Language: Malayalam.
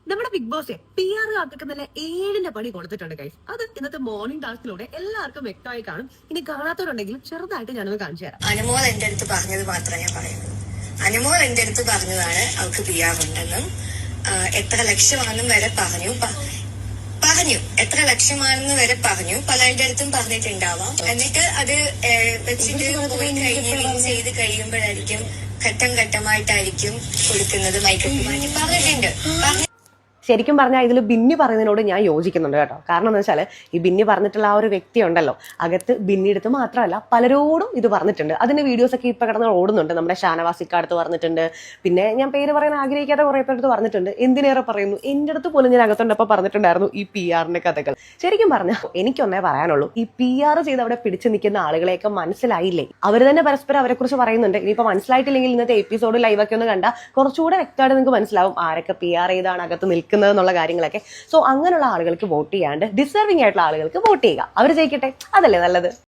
നമ്മുടെ ബിഗ് ബോസ് PR കാർക്കൊക്കെ നല്ല 7ന്റെ പണി കൊടുത്തിട്ടുണ്ട് ഗൈസ്. അത് ഇന്നത്തെ മോർണിംഗ് ടാസ്കിലൂടെ എല്ലാവർക്കും വ്യക്തമായി കാണും. ഇനി കാണാത്തവരുണ്ടെങ്കിലും ചെറുതായിട്ട് ഞാനത് കാണിച്ചു തരാം. അനുമോൾ എന്റെ അടുത്ത് പറഞ്ഞത് മാത്രമേ ഞാൻ പറയുന്നത്. അനുമോൾ എന്റെ അടുത്ത് പറഞ്ഞതാണ് അവൾക്ക് PR ഉണ്ടെന്നും എത്ര ലക്ഷമാണെന്നും വരെ പറഞ്ഞു എത്ര ലക്ഷമാണെന്ന് വരെ പറഞ്ഞു. പലരുടെ അടുത്തും പറഞ്ഞിട്ടുണ്ടാവാം. എന്നിട്ട് അത് വെച്ചിട്ട് പോയി കഴിഞ്ഞ് ചെയ്ത് കഴിയുമ്പോഴായിരിക്കും ഘട്ടം ഘട്ടമായിട്ടായിരിക്കും കൊടുക്കുന്നത്. മൈക്കൊക്കെ മാറ്റി പറഞ്ഞിട്ടുണ്ട്. ശരിക്കും പറഞ്ഞാൽ ഇതിൽ ബിന്നി പറയുന്നതിനോട് ഞാൻ യോജിക്കുന്നുണ്ട് കേട്ടോ. കാരണം എന്താ വെച്ചാൽ ഈ ബിന്നി പറഞ്ഞിട്ടുള്ള ആ ഒരു വ്യക്തി ഉണ്ടല്ലോ, അകത്ത് ബിന്നി അടുത്ത് മാത്രമല്ല പലരോടും ഇത് പറഞ്ഞിട്ടുണ്ട്. അതിന്റെ വീഡിയോസൊക്കെ ഇപ്പൊ കിടന്ന് ഓടുന്നുണ്ട്. നമ്മുടെ ഷാനവാസിക്കടുത്ത് പറഞ്ഞിട്ടുണ്ട്, പിന്നെ ഞാൻ പേര് പറയാൻ ആഗ്രഹിക്കാത്ത കുറെ പേരടുത്ത് പറഞ്ഞിട്ടുണ്ട്. എന്തിനേറെ പറയുന്നു, എന്റെ അടുത്ത് പോലും ഞാൻ അകത്തുണ്ടപ്പോൾ പറഞ്ഞിട്ടുണ്ടായിരുന്നു ഈ PR കഥകൾ. ശരിക്കും പറഞ്ഞാൽ എനിക്കൊന്നേ പറയാനുള്ളൂ, ഈ PR ചെയ്ത് അവിടെ പിടിച്ചു നിൽക്കുന്ന ആളുകളെയൊക്കെ മനസ്സിലായില്ലേ? അവർ തന്നെ പരസ്പരം അവരെ കുറിച്ച് പറയുന്നുണ്ട്. ഇനിയിപ്പോൾ മനസ്സിലായിട്ടില്ലെങ്കിൽ ഇന്നത്തെ എപ്പിസോഡ് ലൈവൊക്കെ ഒന്ന് കണ്ടാൽ കുറച്ചുകൂടെ വ്യക്തമായിട്ട് നിങ്ങൾക്ക് മനസ്സിലാവും ആരൊക്കെ PR ചെയ്താണ് അകത്ത് നിൽക്കുന്നത് എന്നുള്ള കാര്യങ്ങളൊക്കെ. സോ അങ്ങനെയുള്ള ആളുകൾക്ക് വോട്ട് ചെയ്യാണ്ട് ഡിസർവിംഗ് ആയിട്ടുള്ള ആളുകൾക്ക് വോട്ട് ചെയ്യുക. അവർ ജയിക്കട്ടെ, അതല്ലേ നല്ലത്.